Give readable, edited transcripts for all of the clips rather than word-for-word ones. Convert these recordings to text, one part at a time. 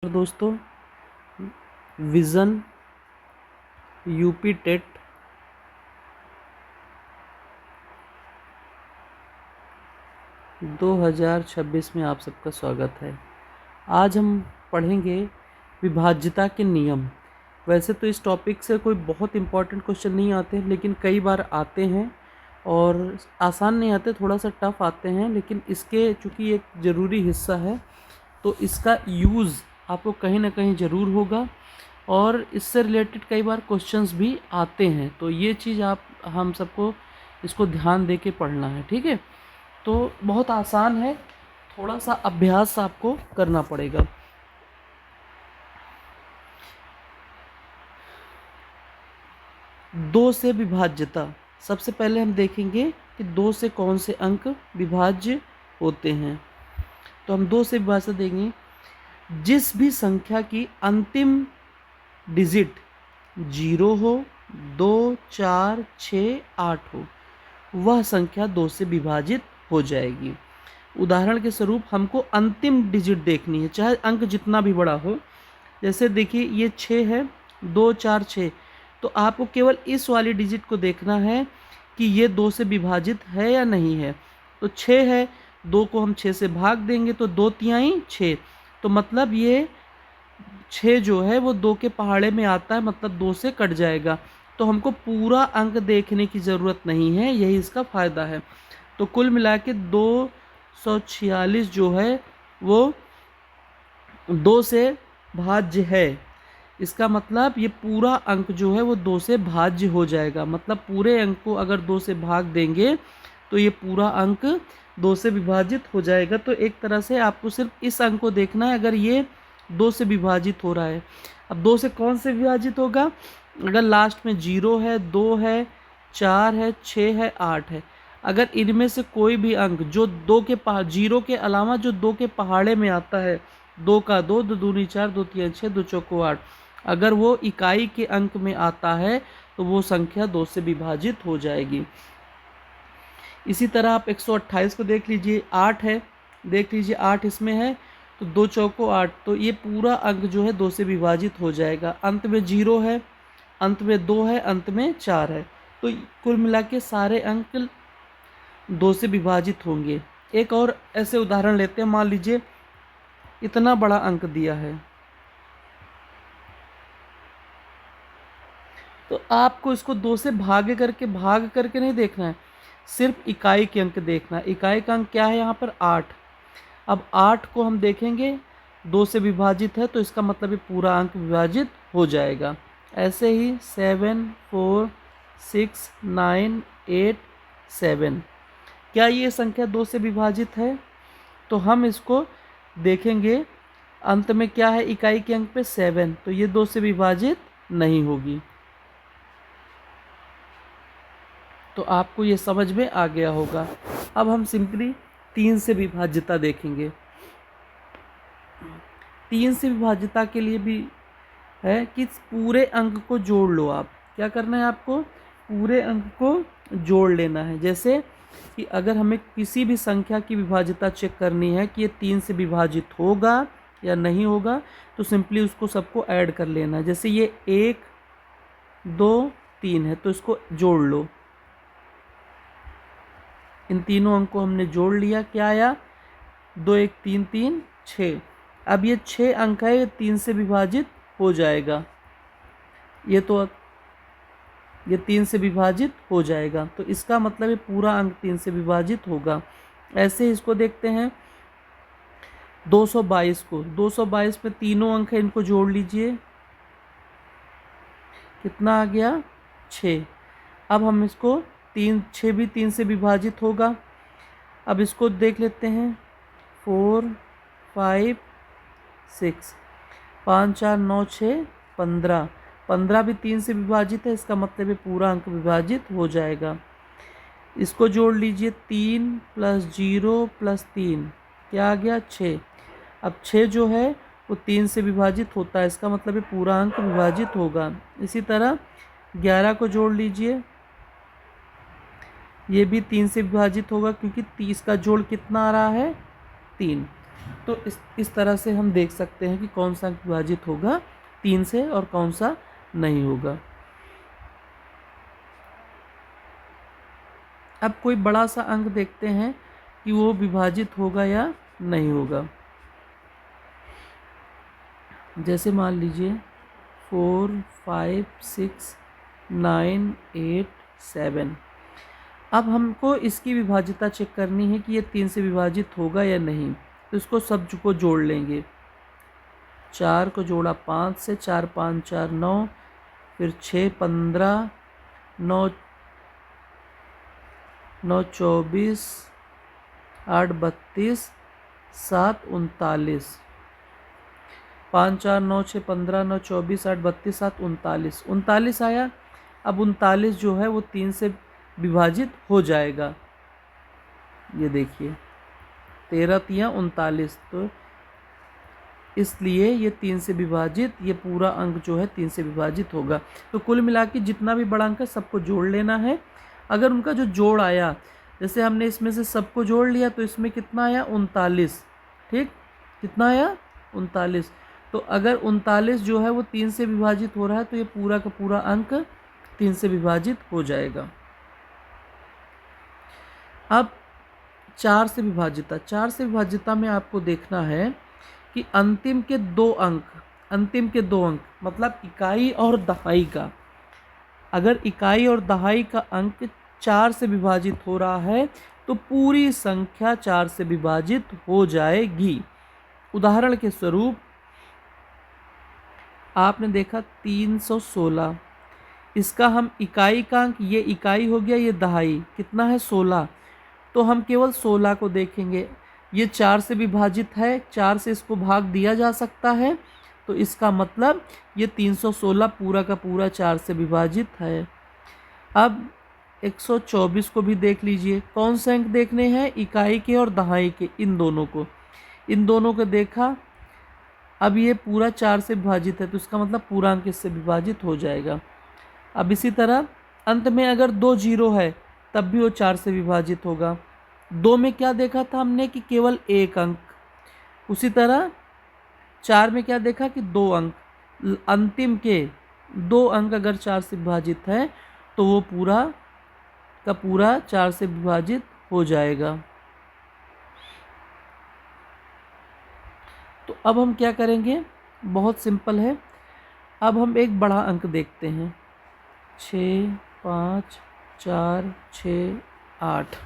दोस्तों, vision UP TET 2026 में आप सबका स्वागत है। आज हम पढ़ेंगे विभाज्यता के नियम। वैसे तो इस टॉपिक से कोई बहुत इम्पोर्टेंट क्वेश्चन नहीं आते, लेकिन कई बार आते हैं और आसान नहीं आते, थोड़ा सा टफ आते हैं, लेकिन इसके चूँकि एक ज़रूरी हिस्सा है तो इसका यूज़ आपको कहीं ना कहीं ज़रूर होगा और इससे रिलेटेड कई बार क्वेश्चंस भी आते हैं। तो ये चीज़ हम सबको इसको ध्यान दे के पढ़ना है, ठीक है। तो बहुत आसान है, थोड़ा सा अभ्यास आपको करना पड़ेगा। दो से विभाज्यता, सबसे पहले हम देखेंगे कि दो से कौन से अंक विभाज्य होते हैं। तो हम दो से विभाज्यता देंगे, जिस भी संख्या की अंतिम डिजिट 0 हो, 2, 4, 6, 8 हो, वह संख्या 2 से विभाजित हो जाएगी। उदाहरण के स्वरूप हमको अंतिम डिजिट देखनी है, चाहे अंक जितना भी बड़ा हो। जैसे देखिए ये 6 है, 2, 4, 6, तो आपको केवल इस वाली डिजिट को देखना है कि ये 2 से विभाजित है या नहीं है। तो 6 है, 2 को हम 6 से भाग देंगे तो 2 तिहाई 6, तो मतलब ये 6 जो है वो 2 के पहाड़े में आता है, मतलब 2 से कट जाएगा। तो हमको पूरा अंक देखने की ज़रूरत नहीं है, यही इसका फ़ायदा है। तो कुल मिला के 246 जो है वो 2 से भाज्य है। इसका मतलब ये पूरा अंक जो है वो 2 से भाज्य हो जाएगा, मतलब पूरे अंक को अगर 2 से भाग देंगे तो ये पूरा अंक 2 से विभाजित हो जाएगा। तो एक तरह से आपको सिर्फ इस अंक को देखना है, अगर ये 2 से विभाजित हो रहा है। अब 2 से कौन से विभाजित होगा? अगर लास्ट में 0 है, 2 है, 4 है, 6 है, 8 है, अगर इनमें से कोई भी अंक जो 0 के अलावा जो 2 के पहाड़े में आता है, 2 का 2, 2 दूनी 4, 2 तिया 6, 2 चौको 8, अगर वो इकाई के अंक में आता है तो वो संख्या 2 से विभाजित हो जाएगी। इसी तरह आप 128 को देख लीजिए, 8 है, देख लीजिए 8 इसमें है, तो 2 चौको 8, तो ये पूरा अंक जो है 2 से विभाजित हो जाएगा। अंत में 0 है, अंत में 2 है, अंत में 4 है, तो कुल मिला के सारे अंक 2 से विभाजित होंगे। एक और ऐसे उदाहरण लेते हैं, मान लीजिए इतना बड़ा अंक दिया है, तो आपको इसको 2 से भाग करके नहीं देखना है, सिर्फ इकाई के अंक देखना है। इकाई का अंक क्या है यहाँ पर? 8। अब 8 को हम देखेंगे 2 से विभाजित है, तो इसका मतलब ये पूरा अंक विभाजित हो जाएगा। ऐसे ही 7, 4, 6, 9, 8, 7, क्या ये संख्या 2 से विभाजित है? तो हम इसको देखेंगे, अंत में क्या है इकाई के अंक पे? 7, तो ये 2 से विभाजित नहीं होगी। तो आपको ये समझ में आ गया होगा। अब हम सिंपली 3 से विभाज्यता देखेंगे। 3 से विभाज्यता के लिए भी है कि पूरे अंक को जोड़ लो। आप क्या करना है? आपको पूरे अंक को जोड़ लेना है। जैसे कि अगर हमें किसी भी संख्या की विभाज्यता चेक करनी है कि ये 3 से विभाजित होगा या नहीं होगा, तो सिंपली उसको सबको ऐड कर लेना है। जैसे ये 1, 2, 3 है, तो इसको जोड़ लो। इन तीनों अंक को हमने जोड़ लिया, क्या आया? 2, 1, 3, 3, 6। अब ये 6 अंक है, ये 3 से विभाजित हो जाएगा। ये 3 से विभाजित हो जाएगा, तो इसका मतलब ये पूरा अंक 3 से विभाजित होगा। ऐसे इसको देखते हैं 222 को। 222 में तीनों अंक है, इनको जोड़ लीजिए, कितना आ गया? 6। अब हम इसको 6 भी 3 से विभाजित होगा। अब इसको देख लेते हैं, 4, 5, 6, 5, 4, 9, 6, 15। 15 भी 3 से विभाजित है, इसका मतलब ये पूरा अंक विभाजित हो जाएगा। इसको जोड़ लीजिए, 3 + 0 + 3, क्या आ गया? 6। अब 6 जो है वो 3 से विभाजित होता है, इसका मतलब ये पूरा अंक विभाजित होगा। इसी तरह 11 को जोड़ लीजिए, ये भी 3 से विभाजित होगा, क्योंकि 30 का जोड़ कितना आ रहा है? 3। तो इस तरह से हम देख सकते हैं कि कौन सा अंक विभाजित होगा 3 से और कौन सा नहीं होगा। अब कोई बड़ा सा अंक देखते हैं कि वो विभाजित होगा या नहीं होगा। जैसे मान लीजिए 4, 5, 6, 9, 8, 7। अब हमको इसकी विभाज्यता चेक करनी है कि ये 3 से विभाजित होगा या नहीं। तो इसको सब को जोड़ लेंगे। 4 को जोड़ा 5 से, 4, 5, 4, 9, फिर 6, 15, 9, 9, 24, 8, 32, 7, 39। 5, 4, 9, 6, 15, 9, 24, 8, 32, 7, 39। 39 आया। अब 39 जो है वो 3 से विभाजित हो जाएगा। ये देखिए 13 तिया 39, तो इसलिए ये 3 से विभाजित, ये पूरा अंक जो है 3 से विभाजित होगा। तो कुल मिला के जितना भी बड़ा अंक है सबको जोड़ लेना है। अगर उनका जो जोड़ आया, जैसे हमने इसमें से सबको जोड़ लिया तो इसमें कितना आया 39। ठीक, कितना आया 39। तो अगर 39 जो है वो 3 से विभाजित हो रहा है तो ये पूरा का पूरा अंक 3 से विभाजित हो जाएगा। अब 4 से विभाजिता, 4 से विभाजिता में आपको देखना है कि अंतिम के दो अंक मतलब इकाई और दहाई का, अगर इकाई और दहाई का अंक 4 से विभाजित हो रहा है तो पूरी संख्या 4 से विभाजित हो जाएगी। उदाहरण के स्वरूप आपने देखा 316, इसका हम इकाई का अंक, ये इकाई हो गया, ये दहाई कितना है 16, तो हम केवल 16 को देखेंगे। ये 4 से विभाजित है, 4 से इसको भाग दिया जा सकता है, तो इसका मतलब ये 316 पूरा का पूरा 4 से विभाजित है। अब 124 को भी देख लीजिए। कौन से अंक देखने हैं, इकाई के और दहाई के, इन दोनों को देखा। अब ये पूरा 4 से विभाजित है तो इसका मतलब पूरा अंक इससे विभाजित हो जाएगा। अब इसी तरह अंत में अगर 2 जीरो है तब भी वो 4 से विभाजित होगा। 2 में क्या देखा था हमने कि केवल एक अंक, उसी तरह 4 में क्या देखा कि 2 अंक। अंतिम के 2 अंक अगर 4 से विभाजित है तो वो पूरा का पूरा 4 से विभाजित हो जाएगा। तो अब हम क्या करेंगे, बहुत सिंपल है। अब हम एक बड़ा अंक देखते हैं, 6, 5, 4, 6, 8,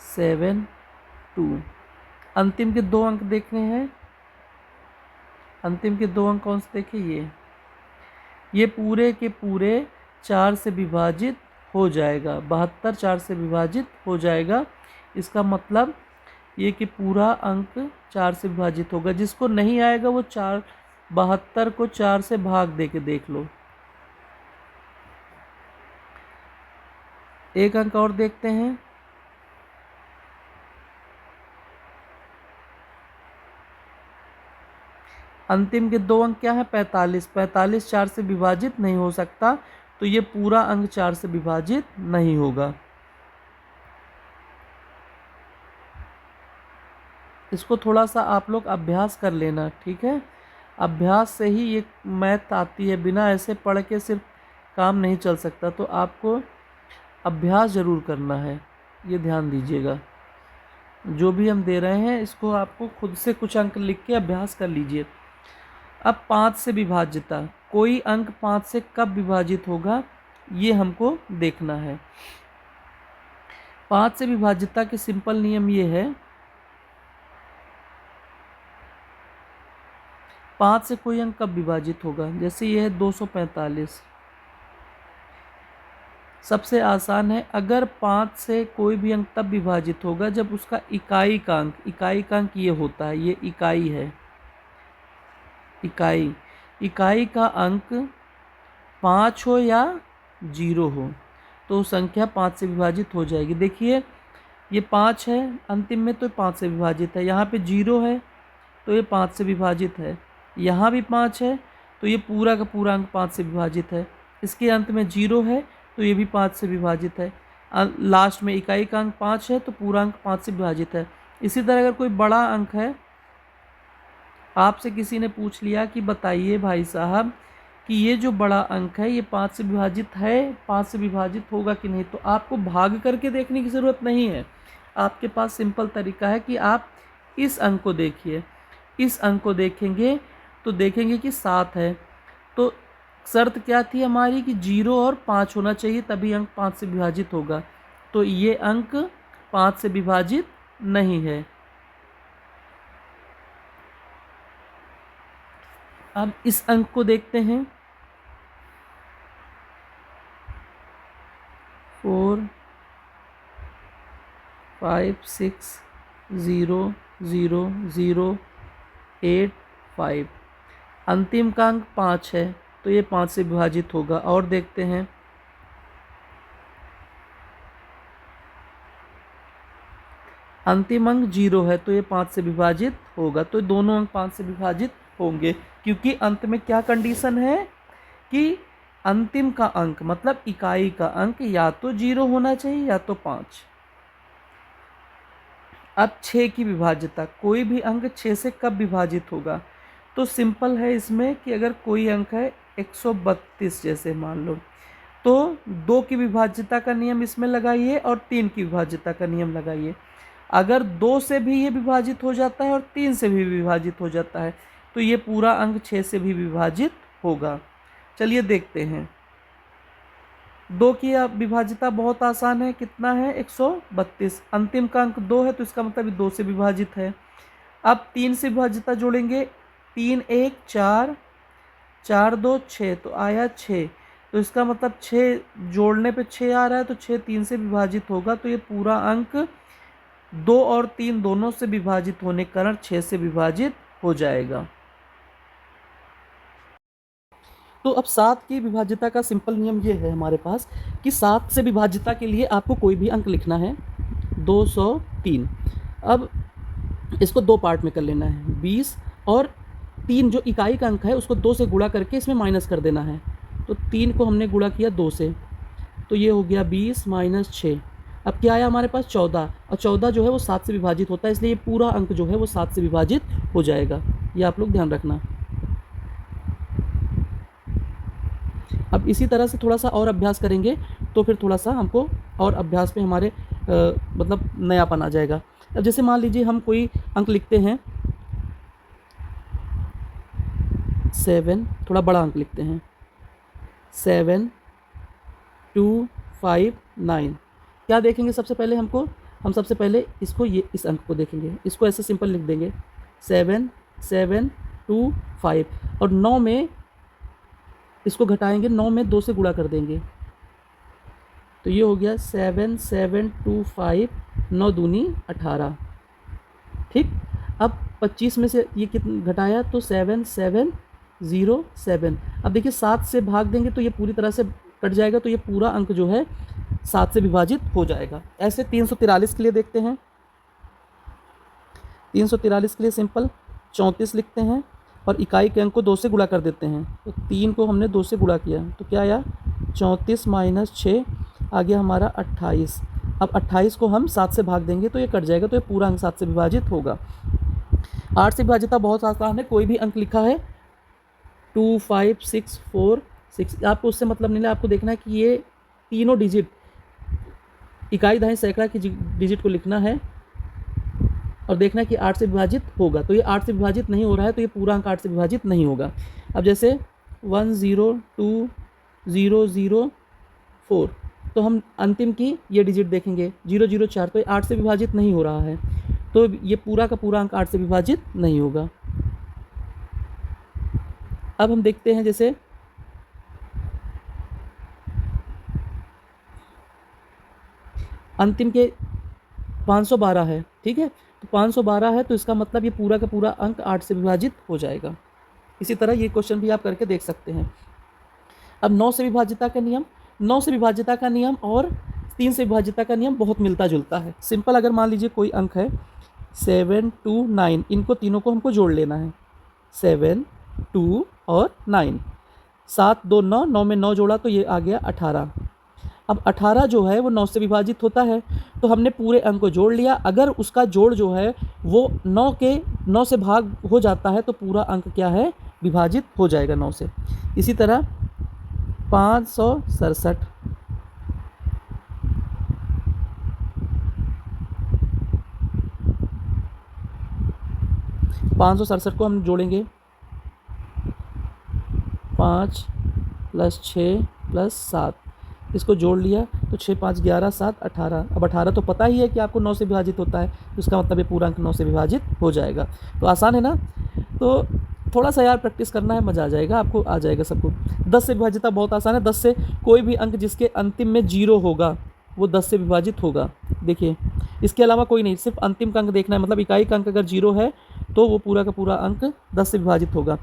7, 2। अंतिम के 2 अंक देखने हैं। अंतिम के 2 अंक कौन से देखे, ये पूरे के पूरे 4 से विभाजित हो जाएगा। 72 4 से विभाजित हो जाएगा। इसका मतलब ये कि पूरा अंक 4 से विभाजित होगा। जिसको नहीं आएगा वो 72 को 4 से भाग दे के देख लो। एक अंक और देखते हैं, अंतिम के 2 अंक क्या है 45। 45 4 से विभाजित नहीं हो सकता, तो ये पूरा अंक 4 से विभाजित नहीं होगा। इसको थोड़ा सा आप लोग अभ्यास कर लेना, ठीक है। अभ्यास से ही ये मैथ आती है, बिना ऐसे पढ़ के सिर्फ काम नहीं चल सकता। तो आपको अभ्यास ज़रूर करना है, ये ध्यान दीजिएगा। जो भी हम दे रहे हैं इसको आपको खुद से कुछ अंक लिख के अभ्यास कर लीजिए। अब 5 से विभाज्यता, कोई अंक 5 से कब विभाजित होगा ये हमको देखना है। 5 से विभाज्यता के सिंपल नियम ये है, 5 से कोई अंक कब विभाजित होगा। जैसे ये है 245, सबसे आसान है। अगर 5 से कोई भी अंक तब विभाजित होगा जब उसका इकाई का अंक ये होता है, ये इकाई है, इकाई का अंक 5 हो या 0 हो तो संख्या 5 से विभाजित हो जाएगी। देखिए ये 5 है अंतिम में तो 5 से विभाजित है, यहाँ पे 0 है तो ये 5 से विभाजित है, यहाँ भी 5 है तो ये पूरा का पूरा अंक 5 से विभाजित है, इसके अंत में 0 है तो ये भी 5 से विभाजित है, लास्ट में इकाई का अंक 5 है तो पूरा अंक 5 से विभाजित है। इसी तरह अगर कोई बड़ा अंक है, आपसे किसी ने पूछ लिया कि बताइए भाई साहब कि ये जो बड़ा अंक है ये 5 से विभाजित है, 5 से विभाजित होगा कि नहीं, तो आपको भाग करके देखने की ज़रूरत नहीं है। आपके पास सिंपल तरीका है कि आप इस अंक को देखिए, इस अंक को देखेंगे तो देखेंगे कि 7 है। तो शर्त क्या थी हमारी कि 0 और 5 होना चाहिए, तभी अंक 5 से विभाजित होगा। तो ये अंक 5 से विभाजित नहीं है। अब इस अंक को देखते हैं, 4 5 6 0 0 0 8 5, अंतिम का अंक 5 है तो ये 5 से विभाजित होगा। और देखते हैं, अंतिम अंक 0 है तो ये 5 से विभाजित होगा। तो दोनों अंक 5 से विभाजित होंगे, क्योंकि अंत में क्या कंडीशन है कि अंतिम का अंक मतलब इकाई का अंक या तो 0 होना चाहिए या तो 5। अब 6 की विभाज्यता, कोई भी अंक 6 से कब विभाजित होगा, तो सिंपल है इसमें कि अगर कोई अंक है 132 जैसे मान लो, तो 2 की विभाज्यता का नियम इसमें लगाइए और 3 की विभाज्यता का नियम लगाइए। अगर 2 से भी ये विभाजित हो जाता है और 3 से भी विभाजित हो जाता है तो ये पूरा अंक 6 से भी विभाजित होगा। चलिए देखते हैं, 2 की विभाज्यता बहुत आसान है, कितना है 132, अंतिम का अंक 2 है तो इसका मतलब 2 से विभाजित है। अब 3 से विभाज्यता जोड़ेंगे, 3 1 4 4 2 6 तो आया 6, तो इसका मतलब 6 जोड़ने पे 6 आ रहा है तो 6 3 से विभाजित होगा। तो ये पूरा अंक 2 और 3 दोनों से विभाजित होने के कारण 6 से विभाजित हो जाएगा। तो अब 7 की विभाज्यता का सिंपल नियम ये है हमारे पास कि 7 से विभाज्यता के लिए आपको कोई भी अंक लिखना है, 203। अब इसको 2 पार्ट में कर लेना है, 20 और 3 जो इकाई का अंक है उसको 2 से गुणा करके इसमें माइनस कर देना है। तो 3 को हमने गुणा किया 2 से, तो ये हो गया 20 माइनस 6। अब क्या आया हमारे पास 14, और 14 जो है वो 7 से विभाजित होता है, इसलिए ये पूरा अंक जो है वो 7 से विभाजित हो जाएगा। ये आप लोग ध्यान रखना। अब इसी तरह से थोड़ा सा और अभ्यास करेंगे तो फिर थोड़ा सा हमको और अभ्यास में हमारे मतलब नयापन आ जाएगा। अब जैसे मान लीजिए हम कोई अंक लिखते हैं 7, थोड़ा बड़ा अंक लिखते हैं 7 2 5 9। क्या देखेंगे सबसे पहले हम सबसे पहले इसको इस अंक को देखेंगे, इसको ऐसे सिंपल लिख देंगे 7 7 2 5, और 9 में इसको घटाएंगे, 9 में 2 से गुणा कर देंगे, तो ये हो गया 7 7 2 5, 9 दूनी 18। ठीक, अब 25 में से ये कितना घटाया तो 7 7 0 7। अब देखिए 7 से भाग देंगे तो ये पूरी तरह से कट जाएगा, तो ये पूरा अंक जो है 7 से विभाजित हो जाएगा। ऐसे 343 के लिए देखते हैं, 343 के लिए सिंपल 34 लिखते हैं और इकाई के अंक को 2 से गुणा कर देते हैं। तो 3 को हमने 2 से गुणा किया तो क्या आया 34 माइनस 6, आ गया हमारा 28। अब 28 को हम 7 से भाग देंगे तो ये कट जाएगा, तो ये पूरा अंक 7 से विभाजित होगा। 8 से विभाजिता बहुत आसान है, कोई भी अंक लिखा है 2 5 6 4 6, आपको उससे मतलब नहीं है, आपको देखना है कि ये तीनों डिजिट इकाई दहाई सैकड़ा की डिजिट को लिखना है और देखना है कि 8 से विभाजित होगा। तो ये 8 से विभाजित नहीं हो रहा है तो ये पूरा अंक 8 से विभाजित नहीं होगा। अब जैसे 1 0 2 0 0 4, तो हम अंतिम की ये डिजिट देखेंगे 0 0 4, तो ये 8 से विभाजित नहीं हो रहा है, तो ये पूरा का पूरा अंक 8 से विभाजित नहीं होगा। अब हम देखते हैं जैसे अंतिम के 512 है, ठीक है, तो 512 है तो इसका मतलब ये पूरा का पूरा अंक 8 से विभाजित हो जाएगा। इसी तरह ये क्वेश्चन भी आप करके देख सकते हैं। अब 9 से विभाज्यता का नियम, 9 से विभाज्यता का नियम और 3 से विभाज्यता का नियम बहुत मिलता जुलता है। सिंपल, अगर मान लीजिए कोई अंक है 7 2 9, इनको तीनों को हमको जोड़ लेना है, 7 2 और 9, 7 2 9, 9 में 9 जोड़ा तो ये आ गया 18। अब 18 जो है वो 9 से विभाजित होता है, तो हमने पूरे अंक को जोड़ लिया। अगर उसका जोड़ जो है वो 9 से भाग हो जाता है तो पूरा अंक क्या है, विभाजित हो जाएगा 9 से। इसी तरह 567, 567 को हम जोड़ेंगे, 5 + 6 + 7, इसको जोड़ लिया तो 6 5 11 7 18। अब 18 तो पता ही है कि आपको 9 से विभाजित होता है, तो इसका मतलब ये पूरा अंक 9 से विभाजित हो जाएगा। तो आसान है ना। तो थोड़ा सा यार प्रैक्टिस करना है, मज़ा आ जाएगा, आपको आ जाएगा सबको। 10 से विभाजित बहुत आसान है। 10 से कोई भी अंक जिसके अंतिम में 0 होगा वो 10 से विभाजित होगा। देखिए, इसके अलावा कोई नहीं, सिर्फ अंतिम का अंक देखना है, मतलब इकाई का अंक अगर 0 है तो वो पूरा का पूरा अंक 10 से विभाजित होगा।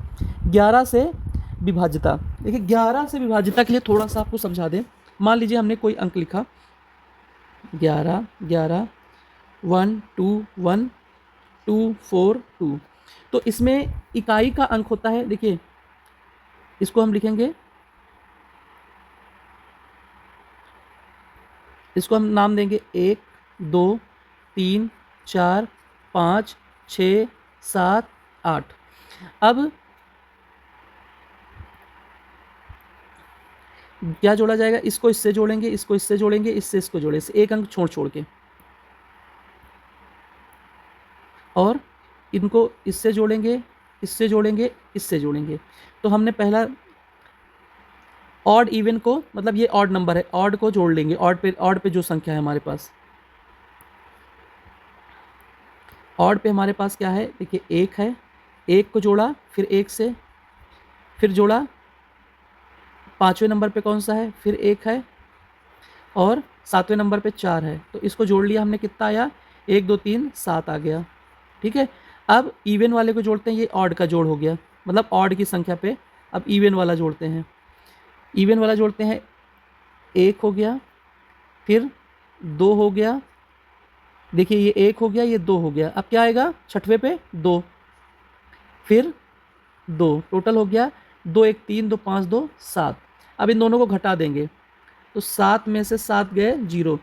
11 से विभाजिता, देखिए 11 से विभाजिता के लिए थोड़ा सा आपको समझा दें। मान लीजिए हमने कोई अंक लिखा 11 11 1 2 1 2 4 2, तो इसमें इकाई का अंक होता है, देखिए इसको हम लिखेंगे, इसको हम नाम देंगे 1 2 3 4 5 6 7 8। अब क्या जोड़ा जाएगा, इसको इससे जोड़ेंगे, इसको इससे जोड़ेंगे, इससे इसको जोड़े, इससे एक अंक छोड़ छोड़ के, और इनको इससे जोड़ेंगे, इससे जोड़ेंगे, इससे जोड़ेंगे। तो हमने पहला ऑड इवन को, मतलब ये ऑड नंबर है, ऑड को जोड़ लेंगे, ऑड पे जो संख्या है हमारे पास, ऑड पे हमारे पास क्या है, देखिए 1 है, 1 को जोड़ा, फिर 1 से, फिर जोड़ा, 5वें नंबर पे कौन सा है, फिर 1 है, और 7वें नंबर पे 4 है। तो इसको जोड़ लिया हमने, कितना आया, 1 2 3 7 आ गया। ठीक है। अब इवन वाले को जोड़ते हैं, ये ऑड का जोड़ हो गया, मतलब ऑड की संख्या पे अब इवन वाला जोड़ते हैं। इवन वाला जोड़ते हैं, 1 हो गया, फिर 2 हो गया, देखिए ये 1 हो गया, ये 2 हो गया। अब क्या आएगा, 6वें पे 2, फिर 2, टोटल हो गया 2 1 3 2 5 2 7। अब इन दोनों को घटा देंगे तो 7 में से 7 गए 0।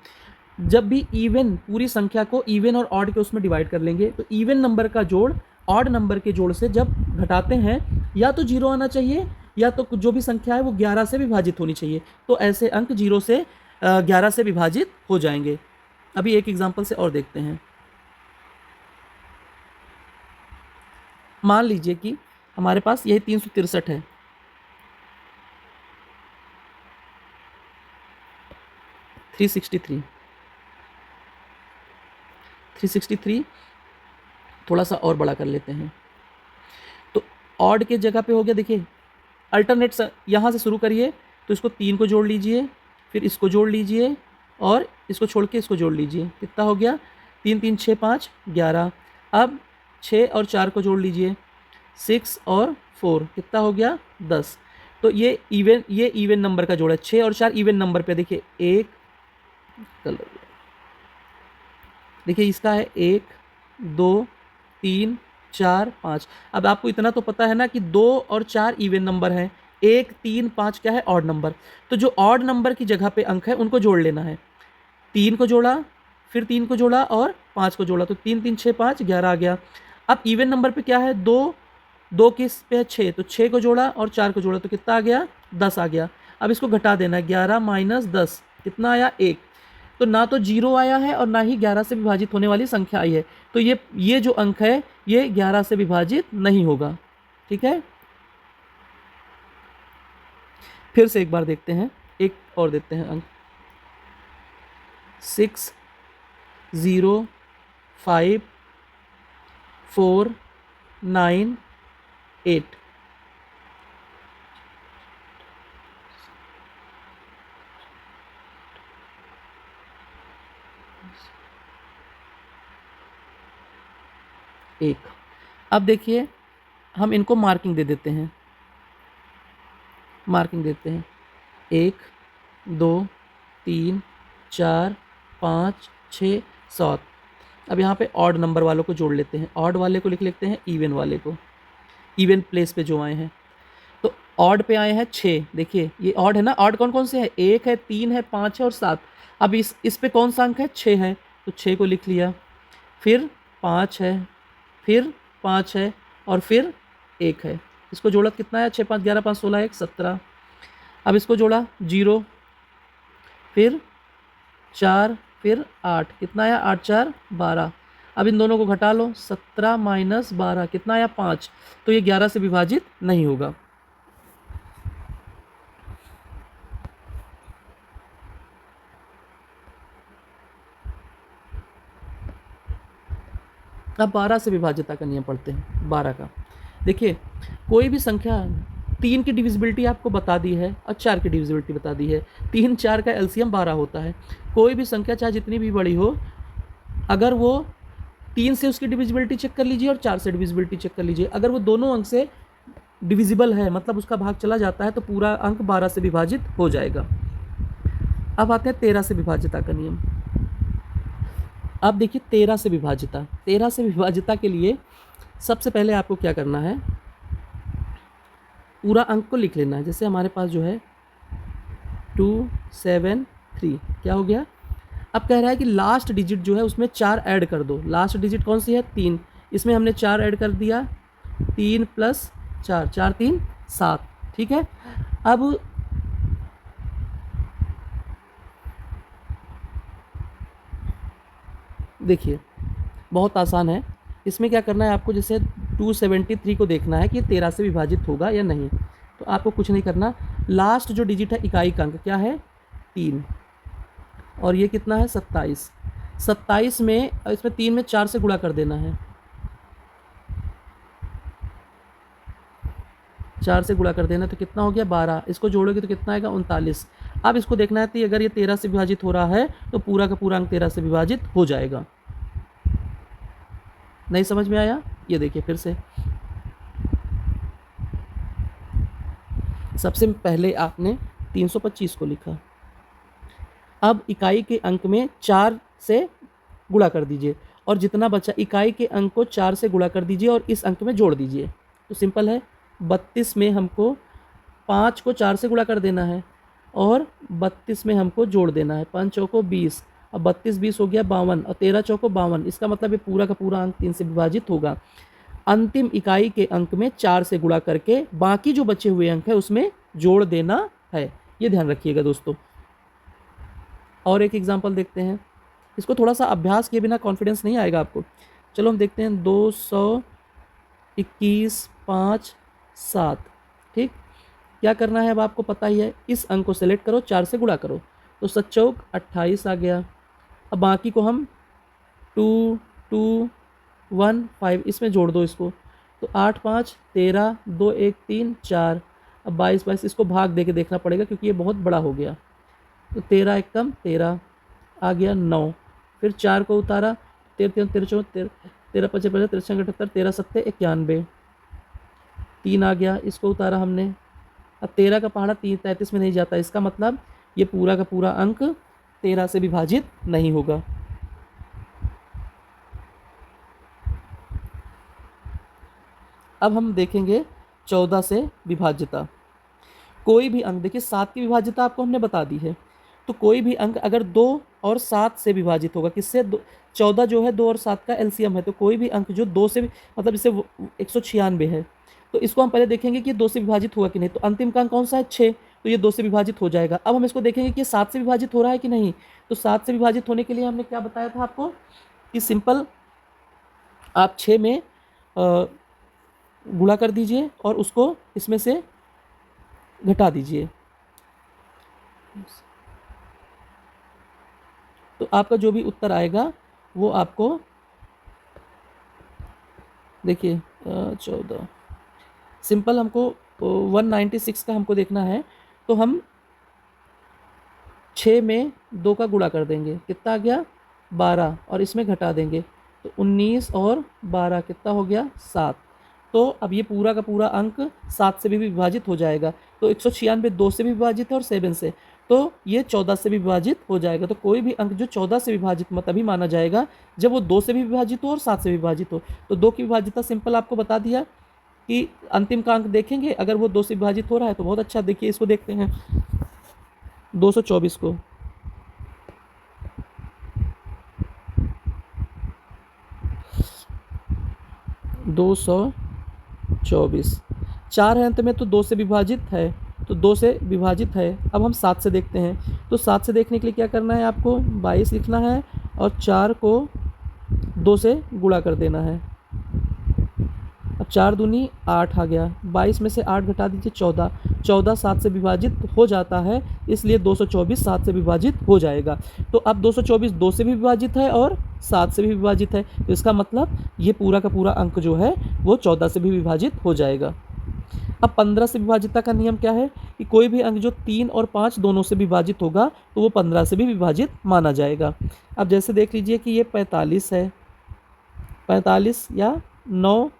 जब भी इवन, पूरी संख्या को इवन और ऑड के उसमें डिवाइड कर लेंगे, तो इवन नंबर का जोड़ ऑड नंबर के जोड़ से जब घटाते हैं, या तो 0 आना चाहिए, या तो जो भी संख्या है वो 11 से विभाजित होनी चाहिए। तो ऐसे अंक 0 से 11 से विभाजित हो जाएंगे। अभी एक एग्जांपल से और देखते हैं। मान लीजिए कि हमारे पास यही 363 है, 363 थोड़ा सा और बड़ा कर लेते हैं। तो ऑड के जगह पे हो गया, देखिए अल्टरनेट यहाँ से शुरू करिए, तो इसको 3 को जोड़ लीजिए, फिर इसको जोड़ लीजिए, और इसको छोड़ के इसको जोड़ लीजिए, कितना हो गया, 3 3 6 5 11। अब 6 और 4 को जोड़ लीजिए, 6 और 4, कितना हो गया, 10। तो ये इवन नंबर का जोड़ है, 6 और 4 इवन नंबर पे, देखिए 1, देखिए इसका है 1 2 3 4 5। अब आपको इतना तो पता है ना कि 2 और 4 इवन नंबर हैं, 1 3 5 क्या है, ऑड नंबर। तो जो ऑड नंबर की जगह पे अंक है उनको जोड़ लेना है। 3 को जोड़ा, फिर 3 को जोड़ा, और 5 को जोड़ा, तो 3 3 6 5 11 आ गया। अब इवन नंबर पे क्या है, 2 किस पे है, 6, तो 6 को जोड़ा और 4 को जोड़ा, तो कितना आ गया, 10 आ गया। अब इसको घटा देना है, 11 - 10, कितना आया, 1। तो ना तो 0 आया है और ना ही 11 से विभाजित होने वाली संख्या आई है। तो ये जो अंक है ये 11 से विभाजित नहीं होगा। ठीक है। फिर से एक बार देखते हैं, एक और देते हैं अंक, 6 0 5 4 9 8। एक। अब देखिए हम इनको मार्किंग दे देते हैं, मार्किंग देते हैं, 1 2 3 4 5 6 7। अब यहाँ पे ऑड नंबर वालों को जोड़ लेते हैं, ऑड वाले को लिख लेते हैं इवन वाले को, इवन प्लेस पे जो आए हैं। तो ऑड पे आए हैं 6, देखिए ये ऑड है ना, ऑड कौन कौन से है, 1 है, 3 है, 5 है और 7। अब इस पे कौन सा अंक है, 6 है, तो 6 को लिख लिया, फिर 5 है, फिर 5 है और फिर 1 है। इसको जोड़ा कितना है, 6 5 11 5 16 1 17। अब इसको जोड़ा 0, फिर 4, फिर 8, कितना आया, 8 4 12। अब इन दोनों को घटा लो, 17 माइनस 12 कितना आया, 5। तो ये 11 से विभाजित नहीं होगा। अब 12 से विभाज्यता का नियम पढ़ते हैं। 12 का देखिए, कोई भी संख्या 3 की डिविजिबिलिटी आपको बता दी है और 4 की डिविजिबिलिटी बता दी है। 3 4 का एलसीएम 12 होता है। कोई भी संख्या चाहे जितनी भी बड़ी हो, अगर वो 3 से उसकी डिविजिबिलिटी चेक कर लीजिए और 4 से डिविजिबिलिटी चेक कर लीजिए, अगर वो दोनों अंक से डिविजिबल है, मतलब उसका भाग चला जाता है, तो पूरा अंक 12 से विभाजित हो जाएगा। अब आते हैं 13 से विभाज्यता का नियम। अब देखिए 13 से विभाज्यता, 13 से विभाज्यता के लिए सबसे पहले आपको क्या करना है, पूरा अंक को लिख लेना है। जैसे हमारे पास जो है 2 7 3 क्या हो गया। अब कह रहा है कि लास्ट डिजिट जो है उसमें 4 ऐड कर दो। लास्ट डिजिट कौन सी है, 3, इसमें हमने 4 ऐड कर दिया, 3 + 4, 4 3 7, ठीक है। अब देखिए बहुत आसान है, इसमें क्या करना है आपको, जैसे 273 को देखना है कि 13 से विभाजित होगा या नहीं। तो आपको कुछ नहीं करना, लास्ट जो डिजिट है इकाई का अंक क्या है, 3, और ये कितना है 27। 27 में, इसमें 3 में 4 से गुणा कर देना है, 4 से गुणा कर देना तो कितना हो गया 12। इसको जोड़ोगे तो कितना आएगा 39। अब इसको देखना है कि अगर ये 13 से विभाजित हो रहा है तो पूरा का पूरा अंक 13 से विभाजित हो जाएगा। नहीं समझ में आया, ये देखिए फिर से। सबसे पहले आपने 325 को लिखा, अब इकाई के अंक में 4 से गुणा कर दीजिए और जितना बचा इकाई के अंक को 4 से गुणा कर दीजिए और इस अंक में जोड़ दीजिए। तो सिंपल है, 32 में हमको 5 को 4 से गुणा कर देना है और 32 में हमको जोड़ देना है, 5 चौको 20, अब 32 20 हो गया 52 और 13 चौको 52। इसका मतलब ये पूरा का पूरा अंक 3 से विभाजित होगा। अंतिम इकाई के अंक में 4 से गुणा करके बाकी जो बचे हुए अंक है उसमें जोड़ देना है, ये ध्यान रखिएगा दोस्तों। और एक एग्जांपल देखते हैं, इसको थोड़ा सा अभ्यास किए बिना कॉन्फिडेंस नहीं आएगा आपको। चलो हम देखते हैं 221 5 7, ठीक। क्या करना है अब आपको पता ही है, इस अंक को सेलेक्ट करो, 4 से गुणा करो, तो 7 चौक 28 आ गया। अब बाकी को हम 2 2 1 5 इसमें जोड़ दो इसको, तो 8 5 13 2 1 3 4, अब 22 22 इसको भाग दे के देखना पड़ेगा क्योंकि ये बहुत बड़ा हो गया। तो 13 1 कम 13 आ गया 9, फिर 4 को उतारा, 13 13 13 14 13 5 13 13 78 13 7 91, 3 आ गया, इसको उतारा हमने। अब 13 का पहाड़ा 33 में नहीं जाता, इसका मतलब ये पूरा का पूरा अंक 13 से विभाजित नहीं होगा। अब हम देखेंगे 14 से विभाज्यता। कोई भी अंक, देखिए 7 की विभाज्यता आपको हमने बता दी है, तो कोई भी अंक अगर 2 और 7 से विभाजित होगा, किससे, 14 जो है 2 और 7 का एलसीएम है, तो कोई भी अंक जो 2 से, मतलब इसे 196 है, तो इसको हम पहले देखेंगे कि 2 से विभाजित हुआ कि नहीं। तो अंतिम का अंक कौन सा है 6, तो ये 2 से विभाजित हो जाएगा। अब हम इसको देखेंगे कि 7 से विभाजित हो रहा है कि नहीं। तो 7 से विभाजित होने के लिए हमने क्या बताया था आपको कि सिंपल आप 6 में गुणा कर दीजिए और उसको इसमें से घटा दीजिए, तो आपका जो भी उत्तर आएगा वो आपको, देखिए 14 सिंपल हमको 196 का हमको देखना है, तो हम 6 में 2 का गुणा कर देंगे, कितना आ गया 12, और इसमें घटा देंगे तो 19 और 12 कितना हो गया 7। तो अब ये पूरा का पूरा अंक 7 से भी विभाजित हो जाएगा। तो 196 2 से भी विभाजित है और 7 से, तो ये 14 से भी विभाजित हो जाएगा। तो कोई भी अंक जो 14 से विभाजित तभी माना जाएगा जब वो 2 से भी विभाजित हो और 7 से भी विभाजित हो। तो 2 की विभाजिता सिंपल आपको बता दिया, कि अंतिम का अंक देखेंगे, अगर वो 2 से विभाजित हो रहा है तो बहुत अच्छा। देखिए इसको देखते हैं 224 को। 224 4 है अंत में, तो 2 से विभाजित है, तो 2 से विभाजित है। अब हम 7 से देखते हैं, तो 7 से देखने के लिए क्या करना है आपको, 22 लिखना है और 4 को 2 से गुणा कर देना है। अब 4 दूनी 8 आ गया, 22 में से 8 घटा दीजिए 14, 14 7 से विभाजित हो जाता है, इसलिए 224 7 से विभाजित हो जाएगा। तो अब 224 2 से भी विभाजित है और 7 से भी विभाजित है, तो इसका मतलब ये पूरा का पूरा अंक जो है वो 14 से भी विभाजित हो जाएगा। अब 15 से विभाजितता का नियम क्या है कि कोई भी अंक जो 3 और 5 दोनों से विभाजित होगा तो वो 15 से भी विभाजित माना जाएगा। अब जैसे देख लीजिए कि ये 45 है, 45 या 9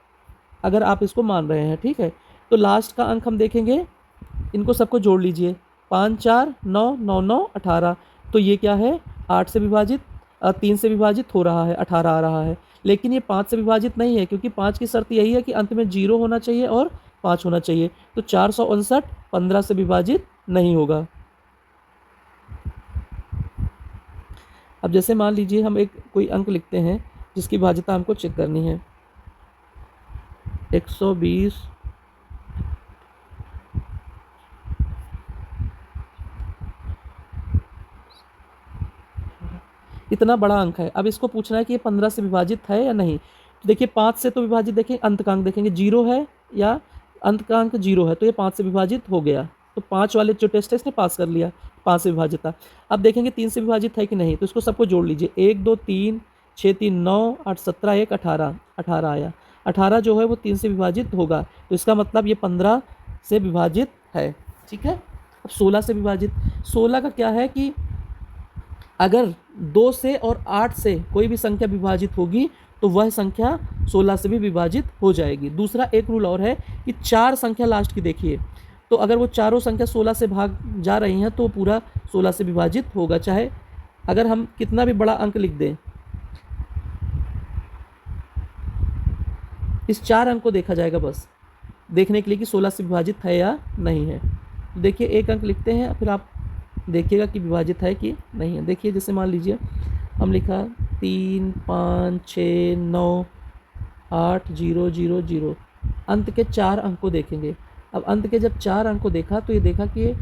अगर आप इसको मान रहे हैं, ठीक है, तो लास्ट का अंक हम देखेंगे, इनको सबको जोड़ लीजिए, 5 4 9 9 9 18, तो ये क्या है 8 से विभाजित 3 से विभाजित हो रहा है, 18 आ रहा है। लेकिन ये 5 से विभाजित नहीं है, क्योंकि 5 की शर्त यही है कि अंत में 0 होना चाहिए और 5 होना चाहिए, तो 459 15 से विभाजित नहीं होगा। अब जैसे मान लीजिए हम एक कोई अंक लिखते हैं जिसकी भाज्यता हमको चेक करनी है, 120 इतना बड़ा अंक है। अब इसको पूछना है कि ये 15 से विभाजित है या नहीं। तो देखिए 5 से तो विभाजित, देखें अंत का अंक देखेंगे 0 है या अंत का अंक 0 है, तो ये 5 से विभाजित हो गया, तो 5 वाले जो टेस्ट है इसने पास कर लिया, 5 से विभाजित था। अब देखेंगे 3 से विभाजित है कि नहीं, तो इसको सबको जोड़ लीजिए, 1 2 3 6 3 9 8 17 1 18, 18 आया, 18 जो है वो 3 से विभाजित होगा, तो इसका मतलब ये 15 से विभाजित है, ठीक है। अब 16 से विभाजित, 16 का क्या है कि अगर 2 से और 8 से कोई भी संख्या विभाजित होगी तो वह संख्या 16 से भी विभाजित हो जाएगी। दूसरा एक रूल और है कि 4 संख्या लास्ट की देखिए, तो अगर वो चारों संख्या 16 से भाग जा रही हैं तो पूरा 16 से विभाजित होगा, चाहे अगर हम कितना भी बड़ा अंक लिख दें। इस 4 अंक को देखा जाएगा बस देखने के लिए कि 16 से विभाजित है या नहीं है। देखिए एक अंक लिखते हैं, फिर आप देखिएगा कि विभाजित है कि नहीं है। देखिए जैसे मान लीजिए हम लिखा 3 5 6 9 8 0 0 0, अंत के 4 अंक को देखेंगे। अब अंत के जब 4 अंक को देखा तो ये देखा कि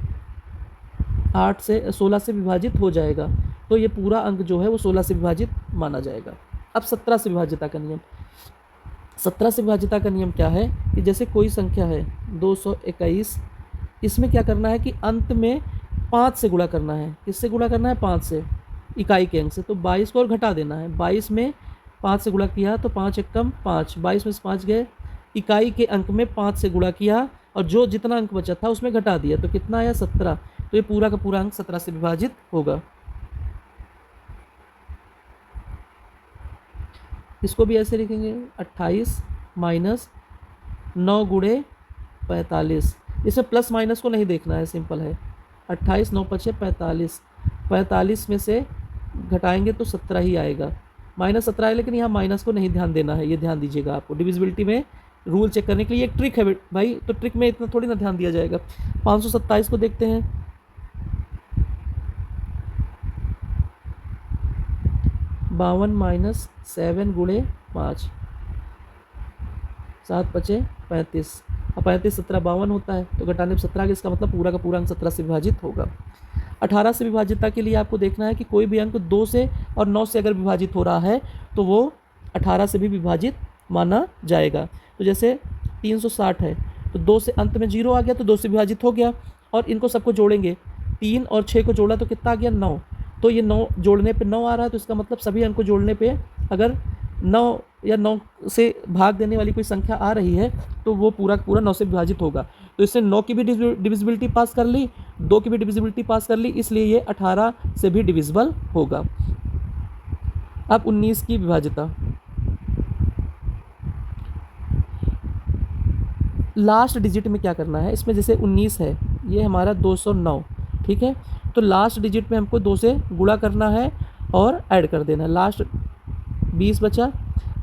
8 से 16 से विभाजित हो जाएगा, तो ये पूरा अंक जो है वो 16 से विभाजित माना जाएगा। अब 17 से विभाजिता का नियम, 17 से विभाजिता का नियम क्या है कि जैसे कोई संख्या है 221, इसमें क्या करना है कि अंत में 5 से गुणा करना है। किससे गुणा करना है, 5 से, इकाई के अंक से, तो 22 को और घटा देना है। 22 में 5 से गुणा किया तो 5 एकम 5, 22 में से 5 गए, इकाई के अंक में 5 से गुणा किया और जो जितना अंक बचा था उसमें घटा दिया, तो कितना आया 17, तो ये पूरा का पूरा अंक 17 से विभाजित होगा। इसको भी ऐसे लिखेंगे 28 माइनस 9 गुणे 45, इसमें प्लस माइनस को नहीं देखना है, सिंपल है। 28 9 5 45, 45 में से घटाएंगे तो 17 ही आएगा, -17 है, लेकिन यहाँ माइनस को नहीं ध्यान देना है, ये ध्यान दीजिएगा आपको। डिविजिबिलिटी में रूल चेक करने के लिए एक ट्रिक है भाई, तो ट्रिक में इतना थोड़ी ना ध्यान दिया जाएगा। 527 को देखते हैं, 52 माइनस 7 गुणे 5, 7 5 35, अब 35 17 52 होता है, तो घटाने में 17 इसका मतलब पूरा का पूरा अंक 17 से विभाजित होगा। 18 से विभाजितता के लिए आपको देखना है कि कोई भी अंक 2 से और 9 से अगर विभाजित हो रहा है तो वो 18 से भी विभाजित माना जाएगा। तो जैसे 360 है, तो 2 से अंत में 0 आ गया तो 2 से विभाजित हो गया, और इनको सबको जोड़ेंगे, 3 और 6 को जोड़ा तो कितना आ गया 9, तो ये 9 जोड़ने पे 9 आ रहा है, तो इसका मतलब सभी अंक को जोड़ने पे अगर 9 या 9 से भाग देने वाली कोई संख्या आ रही है तो वो पूरा पूरा 9 से विभाजित होगा। तो इससे 9 की भी डिविजिबिलिटी पास कर ली, 2 की भी डिविजिबिलिटी पास कर ली, इसलिए ये 18 से भी डिविजिबल होगा। अब 19 की विभाजिता, लास्ट डिजिट में क्या करना है, इसमें जैसे 19 है, ये हमारा 209, ठीक है, तो लास्ट डिजिट में हमको 2 से गुणा करना है और ऐड कर देना है, लास्ट 20 बचा,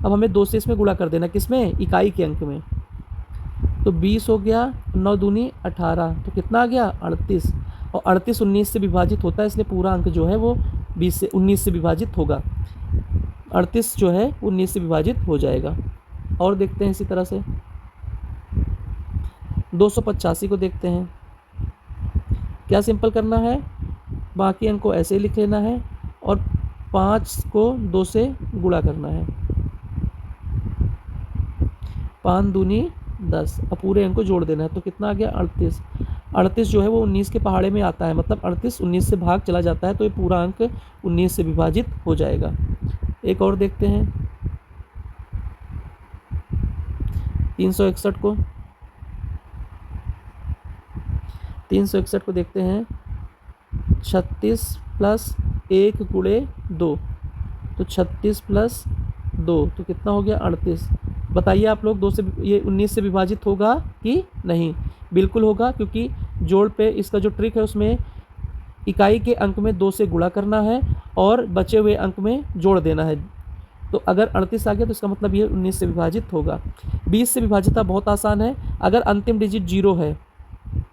अब हमें 2 से इसमें गुणा कर देना, किसमें, इकाई के अंक में, तो 20 हो गया, 9 दूनी 18, तो कितना आ गया 38, और 38 19 से विभाजित होता है, इसलिए पूरा अंक जो है वो 19 से विभाजित होगा। 38 जो है 19 से विभाजित हो जाएगा। और देखते हैं इसी तरह से 285 को देखते हैं। क्या सिंपल करना है, बाकी अंक को ऐसे ही लिख लेना है और 5 को 2 से गुणा करना है। 5 दूनी 10, अब पूरे अंक को जोड़ देना है, तो कितना आ गया 38। 38 जो है वो 19 के पहाड़े में आता है, मतलब 38 19 से भाग चला जाता है, तो ये पूरा अंक 19 से विभाजित हो जाएगा। एक और देखते हैं 361 को। 361 को देखते हैं। 36 प्लस 1 गुणे 2, तो 36 प्लस 2, तो कितना हो गया 38। बताइए आप लोग, 2 से ये 19 से विभाजित होगा कि नहीं? बिल्कुल होगा, क्योंकि जोड़ पे इसका जो ट्रिक है उसमें इकाई के अंक में 2 से गुणा करना है और बचे हुए अंक में जोड़ देना है। तो अगर 38 आ गया तो इसका मतलब ये 19 से विभाजित होगा। 20 से विभाजित बहुत आसान है, अगर अंतिम डिजिट 0 है,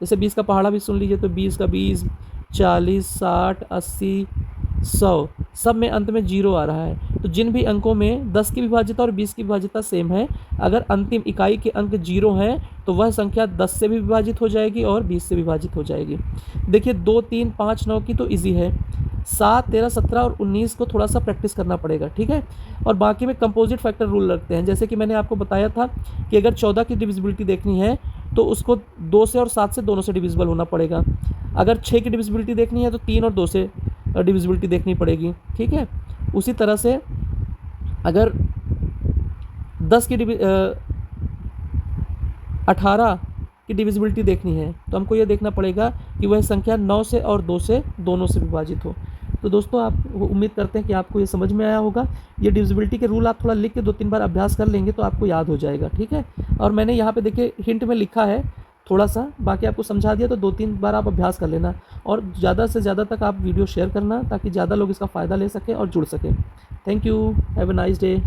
जैसे 20 का पहाड़ा भी सुन लीजिए, तो 20 का 20, 40, 60, 80, 100, सब में अंत में 0 आ रहा है। तो जिन भी अंकों में 10 की विभाजिता और 20 की विभाजिता सेम है, अगर अंतिम इकाई के अंक 0 हैं तो वह संख्या 10 से भी विभाजित हो जाएगी और 20 से विभाजित हो जाएगी। देखिए 2, 3, 5, 9 की तो इजी है, 7, 13, 17 और 19 को थोड़ा सा प्रैक्टिस करना पड़ेगा, ठीक है। और बाकी में कंपोजिट फैक्टर रूल रखते हैं, जैसे कि मैंने आपको बताया था कि अगर 14 की डिविजिबिलिटी देखनी है तो उसको 2 से और 7 से दोनों से डिविजिबल होना पड़ेगा। अगर 6 की डिविजिबिलिटी देखनी है तो 3 और 2 से डिविजिबिलिटी देखनी पड़ेगी, ठीक है। उसी तरह से अगर 18 की डिविजिबिलिटी देखनी है तो हमको ये देखना पड़ेगा कि वह संख्या 9 से और 2 से दोनों से विभाजित हो। तो दोस्तों, आप उम्मीद करते हैं कि आपको ये समझ में आया होगा। ये डिविजिबिलिटी के रूल आप थोड़ा लिख के 2-3 बार अभ्यास कर लेंगे तो आपको याद हो जाएगा, ठीक है। और मैंने यहाँ पे देखिए हिंट में लिखा है थोड़ा सा, बाकी आपको समझा दिया, तो 2-3 बार आप अभ्यास कर लेना और ज़्यादा से ज़्यादा तक आप वीडियो शेयर करना ताकि ज़्यादा लोग इसका फ़ायदा ले सकें और जुड़ सकें। Thank you, have a nice day.